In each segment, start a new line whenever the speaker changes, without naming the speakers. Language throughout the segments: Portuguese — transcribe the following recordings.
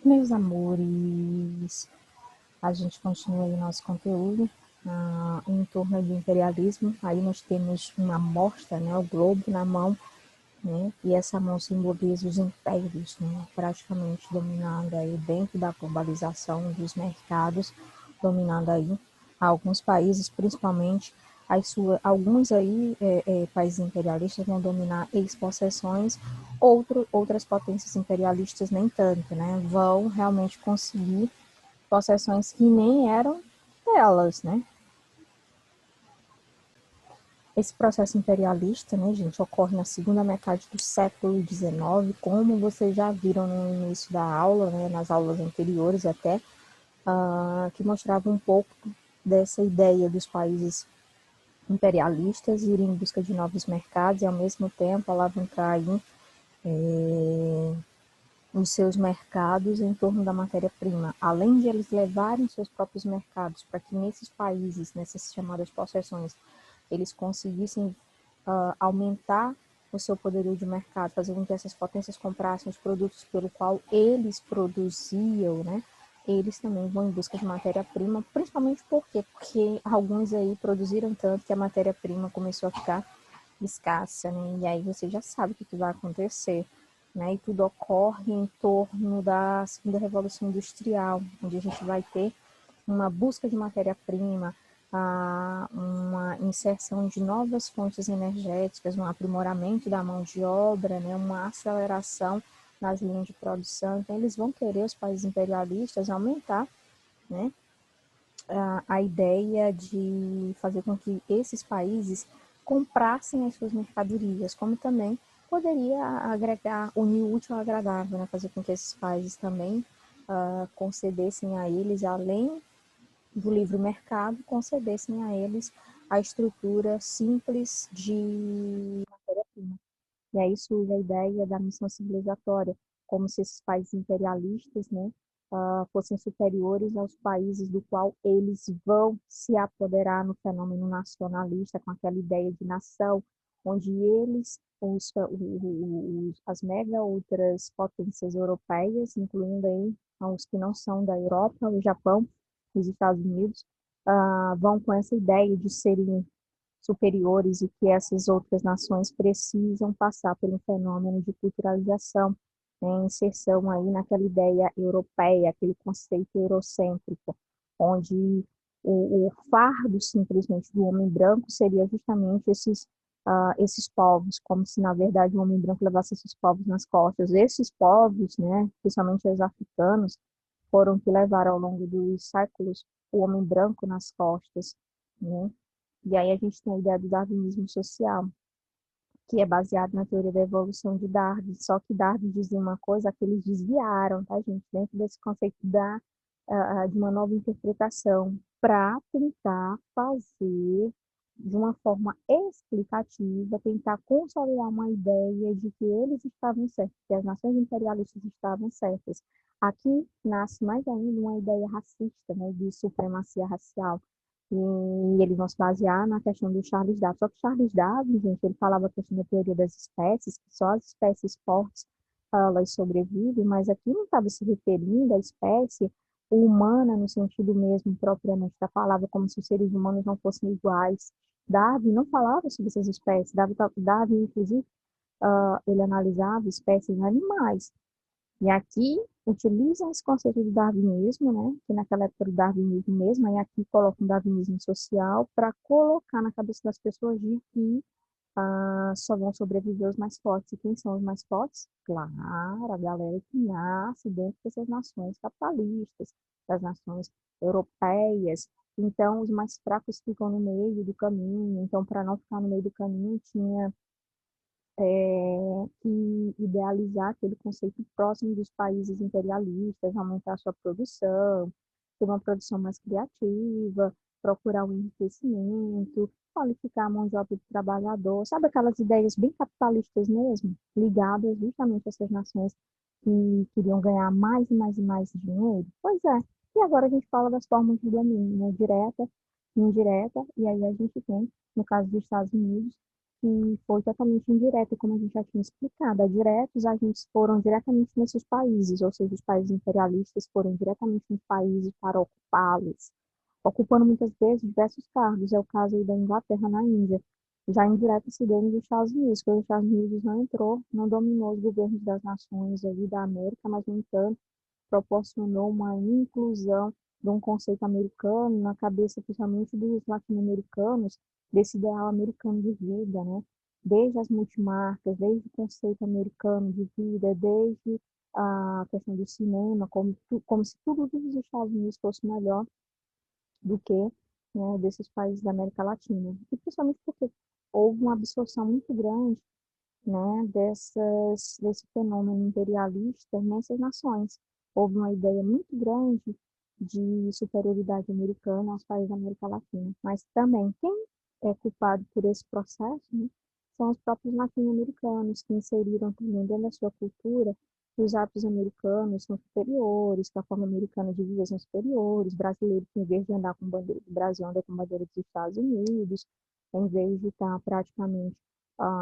Meus amores, a gente continua aí nosso conteúdo em torno do imperialismo. Aí nós temos uma amostra, né, o globo na mão, né, e essa mão simboliza os impérios, né, praticamente dominando aí dentro da globalização dos mercados, dominando aí alguns países, principalmente alguns aí países imperialistas vão dominar ex-possessões, outras potências imperialistas nem tanto, né, vão realmente conseguir possessões que nem eram delas, né? Esse processo imperialista, né, gente, ocorre na segunda metade do século XIX, como vocês já viram no início da aula, né, nas aulas anteriores até, que mostrava um pouco dessa ideia dos países imperialistas irem em busca de novos mercados e, ao mesmo tempo, alavancar aí, os seus mercados em torno da matéria-prima. Além de eles levarem seus próprios mercados para que nesses países, nessas chamadas possessões, eles conseguissem aumentar o seu poderio de mercado, fazer com que essas potências comprassem os produtos pelo qual eles produziam, né? Eles também vão em busca de matéria-prima, principalmente porque alguns aí produziram tanto que a matéria-prima começou a ficar escassa, né? E aí você já sabe o que vai acontecer, né? E tudo ocorre em torno da segunda revolução industrial, onde a gente vai ter uma busca de matéria-prima, uma inserção de novas fontes energéticas, um aprimoramento da mão de obra, né? Uma aceleração nas linhas de produção. Então, eles vão querer, os países imperialistas, aumentar, né, a ideia de fazer com que esses países comprassem as suas mercadorias, como também poderia agregar, unir o útil ao agradável, né? Fazer com que esses países também concedessem a eles, além do livre mercado, concedessem a eles a estrutura simples de matéria-prima. E aí surge a ideia da missão civilizatória, como se esses países imperialistas, né, fossem superiores aos países do qual eles vão se apoderar no fenômeno nacionalista, com aquela ideia de nação, onde eles, as mega outras potências europeias, incluindo aí os que não são da Europa, o Japão, os Estados Unidos, vão com essa ideia de serem superiores e que essas outras nações precisam passar por um fenômeno de culturalização, né, inserção aí naquela ideia europeia, aquele conceito eurocêntrico, onde o fardo simplesmente do homem branco seria justamente esses povos, como se na verdade o homem branco levasse esses povos nas costas. Esses povos, né, principalmente os africanos, foram que levaram ao longo dos séculos o homem branco nas costas, né? E aí a gente tem a ideia do darwinismo social, que é baseado na teoria da evolução de Darwin. Só que Darwin dizia uma coisa que eles desviaram, tá, gente? Dentro desse conceito de uma nova interpretação, para tentar fazer de uma forma explicativa, tentar consolidar uma ideia de que eles estavam certos, que as nações imperialistas estavam certas. Aqui nasce mais ainda uma ideia racista, né, de supremacia racial. E eles vão se basear na questão do Charles Darwin. Só que Charles Darwin, gente, ele falava a questão da teoria das espécies, que só as espécies fortes elas sobrevivem, mas aqui não estava se referindo à espécie humana no sentido mesmo propriamente da palavra, como se os seres humanos não fossem iguais. Darwin não falava sobre essas espécies. Darwin inclusive, ele analisava espécies animais. E aqui utilizam esse conceito do darwinismo, né, que naquela época era o darwinismo mesmo, aí aqui colocam o darwinismo social para colocar na cabeça das pessoas de que só vão sobreviver os mais fortes. E quem são os mais fortes? Claro, a galera que nasce dentro dessas nações capitalistas, das nações europeias. Então, os mais fracos ficam no meio do caminho. Então, para não ficar no meio do caminho, tinha que idealizar aquele conceito próximo dos países imperialistas, aumentar sua produção, ter uma produção mais criativa, procurar um enriquecimento, qualificar a mão de obra do trabalhador, sabe aquelas ideias bem capitalistas mesmo, ligadas justamente a essas nações que queriam ganhar mais e mais e mais dinheiro? Pois é. E agora a gente fala das formas de domínio, né? Direta, indireta, e aí a gente tem, no caso dos Estados Unidos, que foi totalmente indireta, como a gente já tinha explicado. A direta, os agentes foram diretamente nesses países, ou seja, os países imperialistas foram diretamente nos países para ocupá-los, ocupando muitas vezes diversos cargos. É o caso aí da Inglaterra na Índia. Já indireta se deu nos Estados Unidos, porque os Estados Unidos não entrou, não dominou os governos das nações ali da América, mas, no entanto, proporcionou uma inclusão de um conceito americano na cabeça, principalmente dos latino-americanos, desse ideal americano de vida, né? Desde as multimarcas, desde o conceito americano de vida, desde a questão do cinema, como se tudo dos Estados Unidos fosse melhor do que, né, desses países da América Latina. E principalmente porque houve uma absorção muito grande, né, desse fenômeno imperialista nessas nações. Houve uma ideia muito grande de superioridade americana aos países da América Latina. Mas também, quem é culpado por esse processo, né, são os próprios latino-americanos, que inseriram também dentro da sua cultura que os hábitos americanos são superiores, que a forma americana de viver são superiores, brasileiro que, em vez de andar com bandeira do Brasil, anda com bandeira dos Estados Unidos, em vez de estar praticamente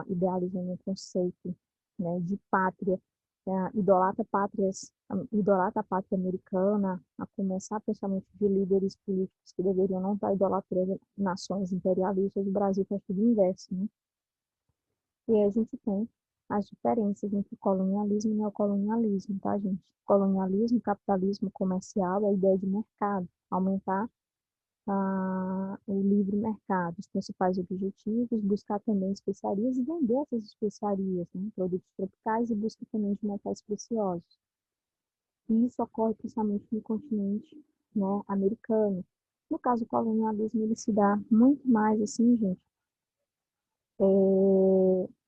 idealizando um conceito, né, de pátria, idolatra a pátria americana, a começar principalmente de líderes políticos que deveriam não estar idolatrando nações imperialistas. O Brasil faz tudo o inverso, né? E aí a gente tem as diferenças entre colonialismo e neocolonialismo, tá, gente? Colonialismo, capitalismo comercial é a ideia de mercado, aumentar o livre mercado, os principais objetivos, buscar também especiarias e vender essas especiarias, né, produtos tropicais, e busca também de metais preciosos. E isso ocorre principalmente no continente, né, americano. No caso do colonialismo, ele se dá muito mais assim, gente,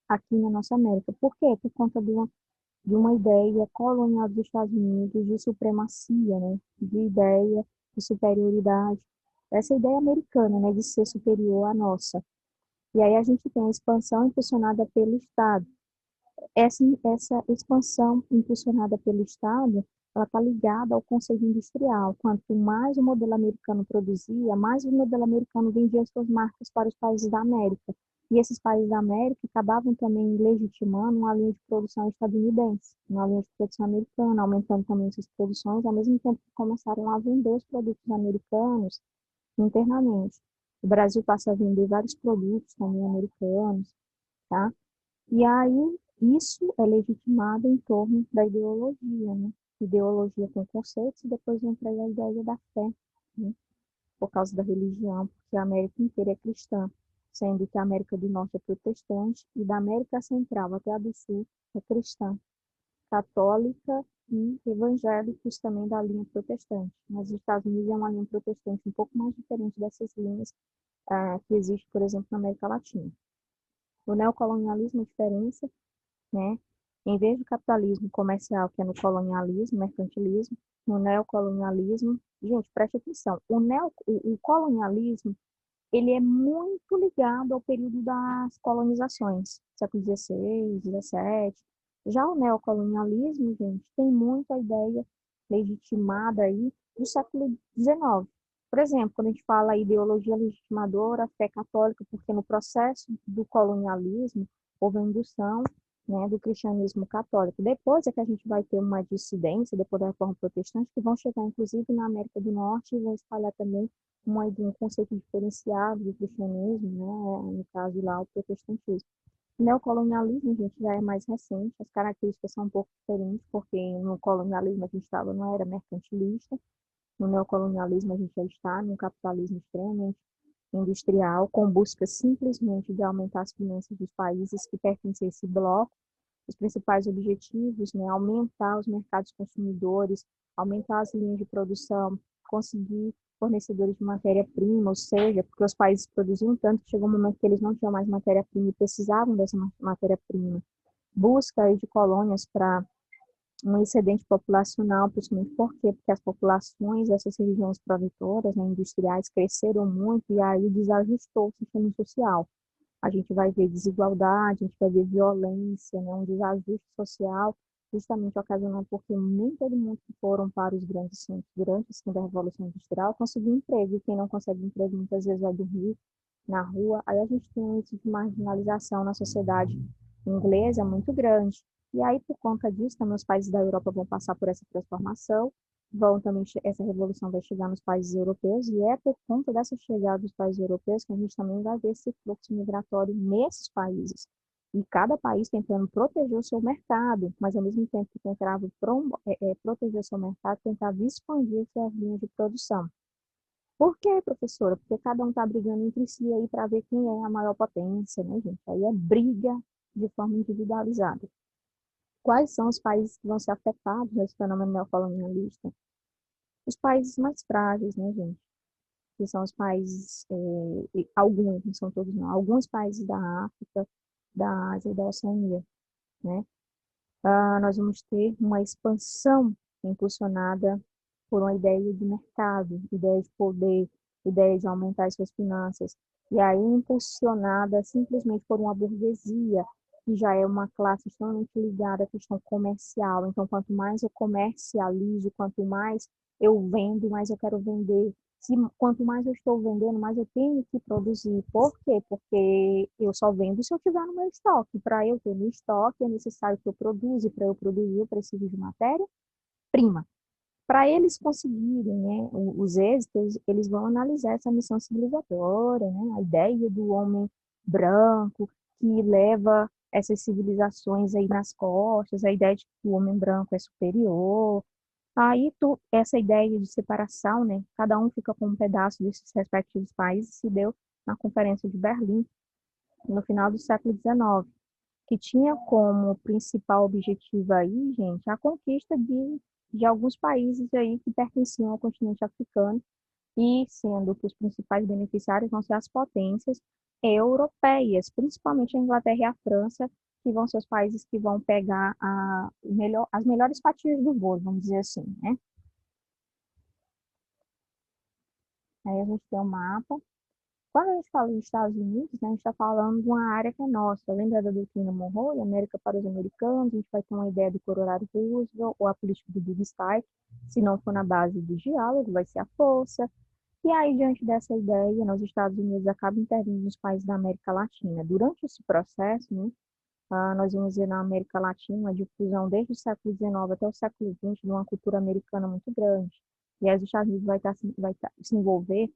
aqui na nossa América. Por quê? Por conta de uma ideia colonial dos Estados Unidos de supremacia, né? De ideia de superioridade. Essa ideia americana, né? De ser superior à nossa. E aí a gente tem a expansão impulsionada pelo Estado. Essa expansão impulsionada pelo Estado, ela está ligada ao conceito industrial. Quanto mais o modelo americano produzia, mais o modelo americano vendia suas marcas para os países da América. E esses países da América acabavam também legitimando uma linha de produção estadunidense, uma linha de produção americana, aumentando também suas produções, ao mesmo tempo que começaram a vender os produtos americanos internamente. O Brasil passa a vender vários produtos também americanos, tá? E aí, isso é legitimado em torno da ideologia, né? Ideologia com conceitos, e depois entra aí a ideia da fé, né? Por causa da religião, porque a América inteira é cristã, sendo que a América do Norte é protestante, e da América Central até a do Sul é cristã, católica e evangélicos também da linha protestante. Mas os Estados Unidos é uma linha protestante um pouco mais diferente dessas linhas que existe, por exemplo, na América Latina. O neocolonialismo, a diferença, né? Em vez do capitalismo comercial, que é no colonialismo, mercantilismo, no neocolonialismo, gente, preste atenção, o colonialismo, ele é muito ligado ao período das colonizações, século XVI, XVII. Já o neocolonialismo, gente, tem muita ideia legitimada aí do século XIX. Por exemplo, quando a gente fala ideologia legitimadora, fé católica, porque no processo do colonialismo houve a indução, né, do cristianismo católico. Depois é que a gente vai ter uma dissidência, depois da Reforma Protestante, que vão chegar inclusive na América do Norte e vão espalhar também um conceito diferenciado do cristianismo, né, no caso lá o protestantismo. O neocolonialismo, gente, já é mais recente, as características são um pouco diferentes, porque no colonialismo a gente estava numa era mercantilista, no neocolonialismo a gente já está num capitalismo extremamente industrial, com busca simplesmente de aumentar as finanças dos países que pertencem a esse bloco. Os principais objetivos, né, aumentar os mercados consumidores, aumentar as linhas de produção, conseguir fornecedores de matéria-prima, ou seja, porque os países produziam tanto que chegou um momento que eles não tinham mais matéria-prima e precisavam dessa matéria-prima. Busca aí de colônias para um excedente populacional, principalmente por quê? Porque as populações dessas regiões produtoras, né, industriais, cresceram muito e aí desajustou o sistema social. A gente vai ver desigualdade, a gente vai ver violência, né, um desajuste social, justamente ocasionado porque nem todo mundo que foram para os grandes centros durante a Revolução Industrial conseguiu emprego, e quem não consegue emprego muitas vezes vai dormir, na rua, aí a gente tem um índice de marginalização na sociedade inglesa muito grande. E aí, por conta disso, também os países da Europa vão passar por essa transformação, vão também, essa revolução vai chegar nos países europeus, e é por conta dessa chegada dos países europeus que a gente também vai ver esse fluxo migratório nesses países. E cada país tentando proteger o seu mercado, mas ao mesmo tempo que tentava proteger o seu mercado, tentava expandir suas linhas de produção. Por quê, professora? Porque cada um está brigando entre si aí para ver quem é a maior potência, né, gente? Aí é briga de forma individualizada. Quais são os países que vão ser afetados nesse fenômeno neocolonialista? Os países mais frágeis, né, gente? Que são os países, alguns, não são todos não, alguns países da África, da Ásia e da Oceania, né? Nós vamos ter uma expansão impulsionada por uma ideia de mercado, ideia de poder, ideia de aumentar as suas finanças, e aí impulsionada simplesmente por uma burguesia, que já é uma classe extremamente ligada à questão comercial. Então, quanto mais eu comercializo, quanto mais eu vendo, mais eu quero vender. Quanto mais eu estou vendendo, mais eu tenho que produzir. Por quê? Porque eu só vendo se eu tiver no meu estoque. Para eu ter no estoque, é necessário que eu produza, e para eu produzir, eu preciso de matéria-prima. Para eles conseguirem, né, os êxitos, eles vão analisar essa missão civilizatória, né, a ideia do homem branco que leva essas civilizações aí nas costas, a ideia de que o homem branco é superior. Aí essa ideia de separação, né, cada um fica com um pedaço desses respectivos países, se deu na Conferência de Berlim, no final do século XIX, que tinha como principal objetivo aí, gente, a conquista de alguns países aí que pertenciam ao continente africano, e sendo que os principais beneficiários vão ser as potências europeias, principalmente a Inglaterra e a França, que vão ser os países que vão pegar as melhores fatias do bolo, vamos dizer assim, né? Aí a gente tem o mapa. Quando a gente fala dos Estados Unidos, né, a gente está falando de uma área que é nossa. Lembra da doutrina Monroe, América para os americanos? A gente vai ter uma ideia do Colorado Roosevelt ou a política do Big Start. Se não for na base do diálogo, vai ser a força. E aí, diante dessa ideia, né, os Estados Unidos acabam intervindo nos países da América Latina. Durante esse processo, né, nós vamos ver na América Latina a difusão desde o século XIX até o século XX de uma cultura americana muito grande. E aí os Estados Unidos se envolver,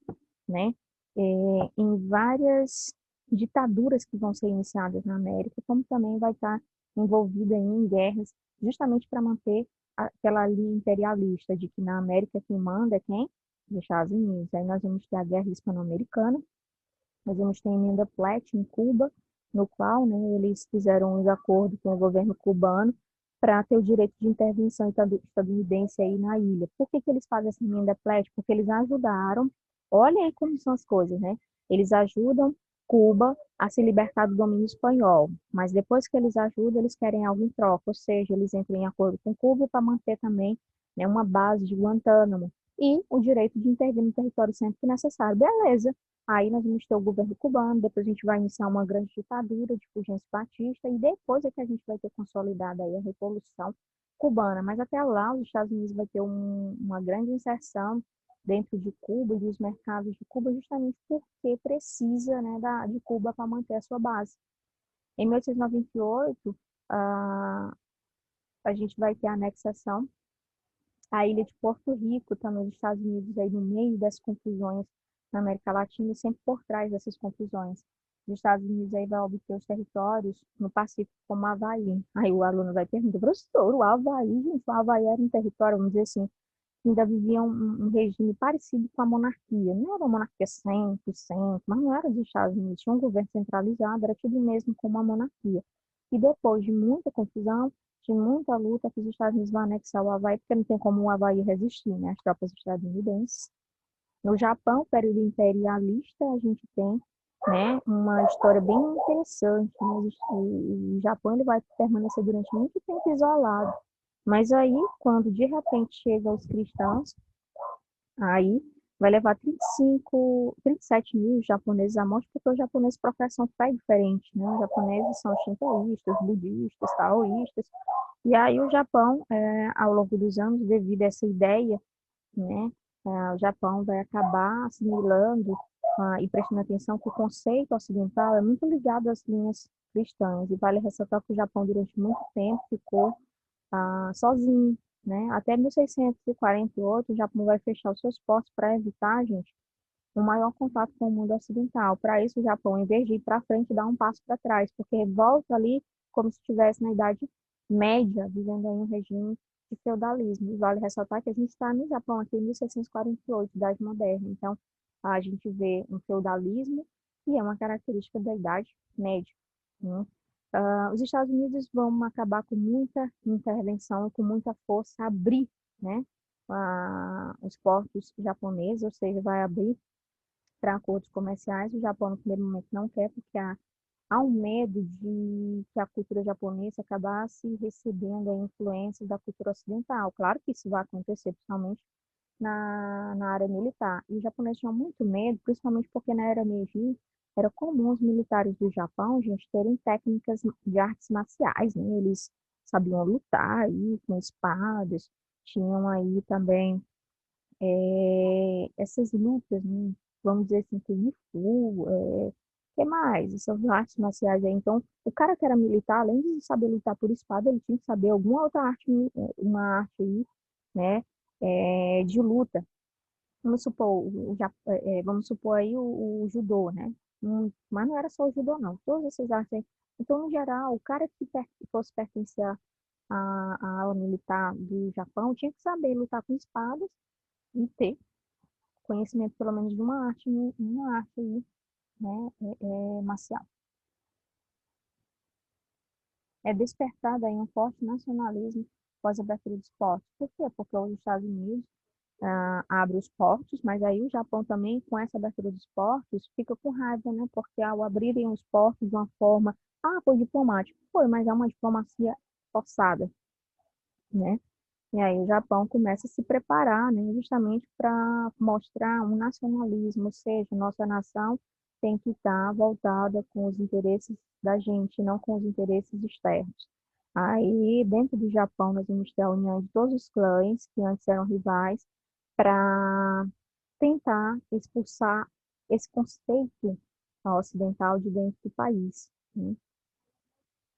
né, em várias ditaduras que vão ser iniciadas na América, como também vai estar envolvida em guerras, justamente para manter aquela linha imperialista de que na América quem manda é quem? Os Estados Unidos. Aí nós vamos ter a Guerra Hispano-Americana, nós vamos ter a Emenda Platt em Cuba, no qual, né, eles fizeram um acordo com o governo cubano para ter o direito de intervenção estadunidense aí na ilha. Por que eles fazem essa Emenda Platt? Porque eles ajudaram, olha aí como são as coisas, né? Eles ajudam Cuba a se libertar do domínio espanhol, mas depois que eles ajudam, eles querem algo em troca, ou seja, eles entram em acordo com Cuba para manter também, né, uma base de Guantánamo e o direito de intervir no território sempre que necessário. Beleza. Aí nós vamos ter o governo cubano, depois a gente vai iniciar uma grande ditadura de Fulgêncio Batista, e depois é que a gente vai ter consolidado aí a Revolução Cubana. Mas até lá, os Estados Unidos vai ter uma grande inserção dentro de Cuba e dos mercados de Cuba, justamente porque precisa, né, de Cuba para manter a sua base. Em 1898, a gente vai ter a anexação à ilha de Porto Rico, também nos Estados Unidos, aí no meio das confusões na América Latina e sempre por trás dessas confusões. Os Estados Unidos aí vai obter os territórios no Pacífico, como o Havaí. Aí o aluno vai perguntar, professor, o Havaí, gente, o Havaí era um território, vamos dizer assim, que ainda vivia um regime parecido com a monarquia. Não era uma monarquia 100%, mas não era dos Estados Unidos, tinha um governo centralizado, era tudo mesmo como uma monarquia. E depois de muita confusão, de muita luta, que os Estados Unidos vão anexar o Havaí, porque não tem como o Havaí resistir, né, as tropas estadunidenses. No Japão, período imperialista, a gente tem, né, uma história bem interessante, né? O Japão ele vai permanecer durante muito tempo isolado, mas aí, quando de repente chegam os cristãos, aí vai levar 35, 37 mil japoneses à morte, porque os japoneses professam fé diferente, né? Os japoneses são shintoístas, budistas, taoístas, e aí o Japão, ao longo dos anos, devido a essa ideia, né, o Japão vai acabar assimilando e prestando atenção que o conceito ocidental é muito ligado às linhas cristãs, e vale ressaltar que o Japão, durante muito tempo, ficou sozinho, né? Até 1648, o Japão vai fechar os seus portos para evitar, gente, um maior contato com o mundo ocidental. Para isso, o Japão, em vez de ir para frente, dá um passo para trás, porque volta ali como se estivesse na Idade Média, vivendo aí um regime de feudalismo. E vale ressaltar que a gente está no Japão aqui em 1648, Idade Moderna. Então, a gente vê um feudalismo e é uma característica da Idade Média, né? Os Estados Unidos vão acabar com muita intervenção, com muita força, abrir, né, os portos japoneses, ou seja, vai abrir para acordos comerciais. O Japão, no primeiro momento, não quer, porque há um medo de que a cultura japonesa acabasse recebendo a influência da cultura ocidental. Claro que isso vai acontecer, principalmente na área militar. E os japoneses tinham muito medo, principalmente porque na era Meiji era comum os militares do Japão, gente, terem técnicas de artes marciais, né? Eles sabiam lutar aí com espadas, tinham aí também essas lutas, né? Vamos dizer assim, Kung Fu, que mais? Essas artes marciais aí. Então, o cara que era militar, além de saber lutar por espada, ele tinha que saber alguma outra arte, uma arte aí, né, de luta. Vamos supor, vamos supor aí o judô, né? Mas não era só o judô, não. Todas essas artes aí. Então, no geral, o cara que fosse pertencer à ala militar do Japão tinha que saber lutar com espadas e ter conhecimento pelo menos de uma arte aí, né, marcial. É despertado aí um forte nacionalismo após a abertura dos portos. Por quê? Porque os Estados Unidos abre os portos, mas aí o Japão também, com essa abertura dos portos, fica com raiva, né? Porque ao abrirem os portos de uma forma, foi diplomático. Foi, mas é uma diplomacia forçada, né? E aí o Japão começa a se preparar, né, justamente para mostrar um nacionalismo, ou seja, nossa nação tem que estar voltada com os interesses da gente, não com os interesses externos. Aí, dentro do Japão, nós vamos ter a união de todos os clãs, que antes eram rivais, para tentar expulsar esse conceito ocidental de dentro do país, né?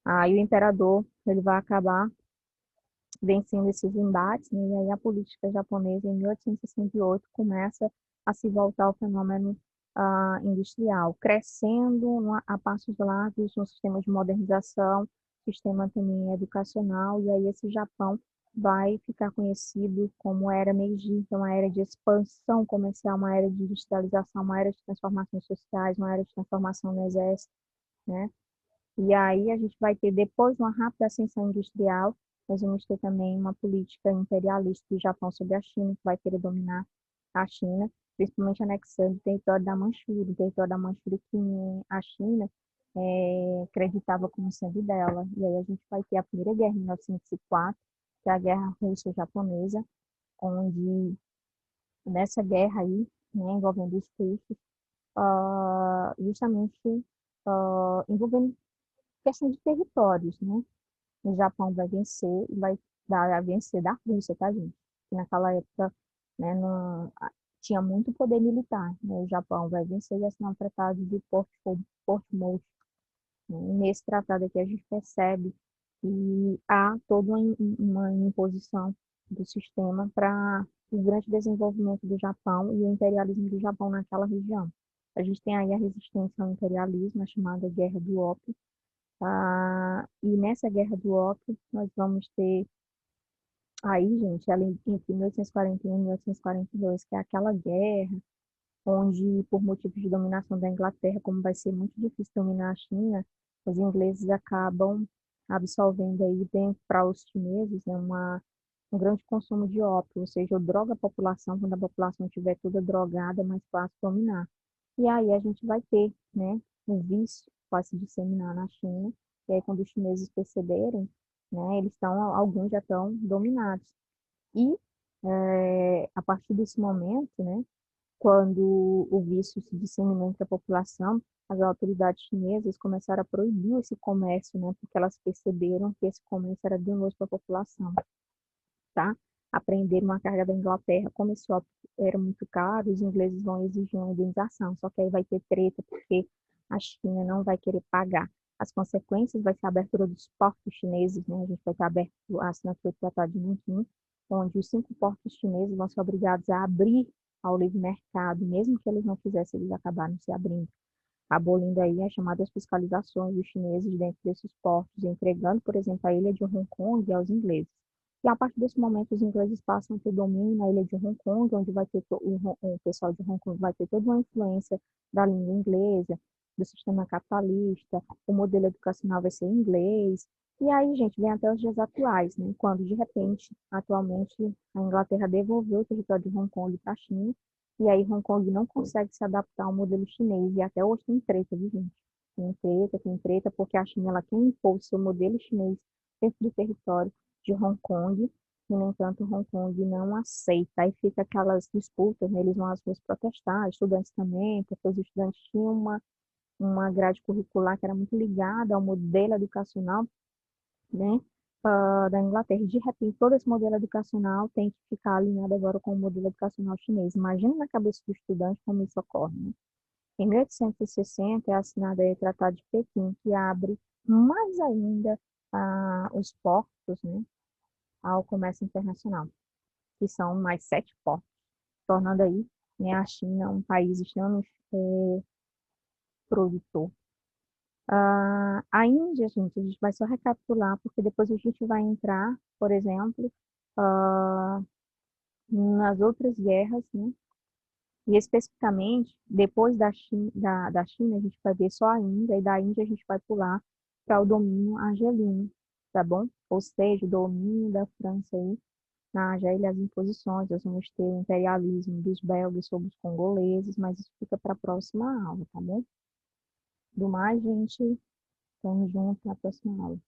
Aí o imperador, ele vai acabar vencendo esses embates, né? E aí a política japonesa, em 1868, começa a se voltar ao fenômeno industrial, crescendo a passos largos no sistema de modernização, sistema também educacional, e aí esse Japão vai ficar conhecido como Era Meiji, então uma era de expansão comercial, uma era de industrialização, uma era de transformações sociais, uma era de transformação no exército, né? E aí a gente vai ter, depois de uma rápida ascensão industrial, nós vamos ter também uma política imperialista do Japão sobre a China, que vai querer dominar a China, principalmente anexando o território da Manchúria, o território da Manchúria que a China acreditava como sendo dela. E aí a gente vai ter a Primeira Guerra em 1904, que é a Guerra Russo-Japonesa, onde nessa guerra aí, né, envolvendo os russos, justamente envolvendo questão de territórios, né? O Japão vai vencer e vai dar a vencer da Rússia, tá, gente? Que naquela época, né, tinha muito poder militar, né? O Japão vai vencer e assinar o Tratado de Portsmouth, né? E nesse tratado aqui a gente percebe que há toda uma imposição do sistema para o grande desenvolvimento do Japão e o imperialismo do Japão naquela região. A gente tem aí a resistência ao imperialismo, a chamada Guerra do Ópio, e nessa Guerra do Ópio, nós vamos ter aí, gente, além entre 1841 e 1842, que é aquela guerra onde, por motivos de dominação da Inglaterra, como vai ser muito difícil dominar a China, os ingleses acabam absolvendo aí dentro para os chineses, né, um grande consumo de ópio, ou seja, droga a população, quando a população estiver toda drogada, é mais fácil dominar. E aí a gente vai ter, né, o vício vai se disseminar na China, e aí quando os chineses perceberem, né, alguns já estão dominados. E a partir desse momento, né, quando o vício se disseminou entre a população, as autoridades chinesas começaram a proibir esse comércio, né, porque elas perceberam que esse comércio era danoso para a população, tá? aprender uma carga da Inglaterra, como esse ópio era muito caro, os ingleses vão exigir uma indenização, só que aí vai ter treta, porque a China não vai querer pagar. As consequências vai ser a abertura dos portos chineses, né? A gente vai ter aberto a assinatura do Tratado de Nanquim, onde os 5 portos chineses vão ser obrigados a abrir ao livre mercado, mesmo que eles não quisessem, eles acabaram se abrindo, abolindo aí as chamadas fiscalizações dos chineses dentro desses portos, entregando, por exemplo, a ilha de Hong Kong aos ingleses. E a partir desse momento, os ingleses passam a ter domínio na ilha de Hong Kong, onde vai ter o pessoal de Hong Kong vai ter toda uma influência da língua inglesa, do sistema capitalista, o modelo educacional vai ser em inglês. E aí, gente, vem até os dias atuais, né? Quando, de repente, atualmente, a Inglaterra devolveu o território de Hong Kong para a China, e aí Hong Kong não consegue se adaptar ao modelo chinês, e até hoje tem treta, viu, gente? Tem treta, porque a China ela quer impor o seu modelo chinês dentro do território de Hong Kong, e, no entanto, Hong Kong não aceita. Aí fica aquelas disputas, né? Eles vão às ruas protestar, estudantes também, porque os estudantes tinham uma grade curricular que era muito ligada ao modelo educacional, né, da Inglaterra. E, de repente, todo esse modelo educacional tem que ficar alinhado agora com o modelo educacional chinês. Imagina na cabeça do estudante como isso ocorre, né? Em 1860 é assinado aí o Tratado de Pequim, que abre mais ainda os portos, né, ao comércio internacional, que são mais 7 portos, tornando aí, né, a China um país extremamente produtor. A Índia, gente, a gente vai só recapitular, porque depois a gente vai entrar, por exemplo, ah, nas outras guerras, né? E especificamente, depois da China, a gente vai ver só a Índia, e da Índia a gente vai pular para o domínio argelino, tá bom? Ou seja, o domínio da França aí na Argélia, as imposições, nós vamos ter o imperialismo dos belgas sobre os congoleses, mas isso fica para a próxima aula, tá bom? Do mais, gente, estamos juntos na próxima aula.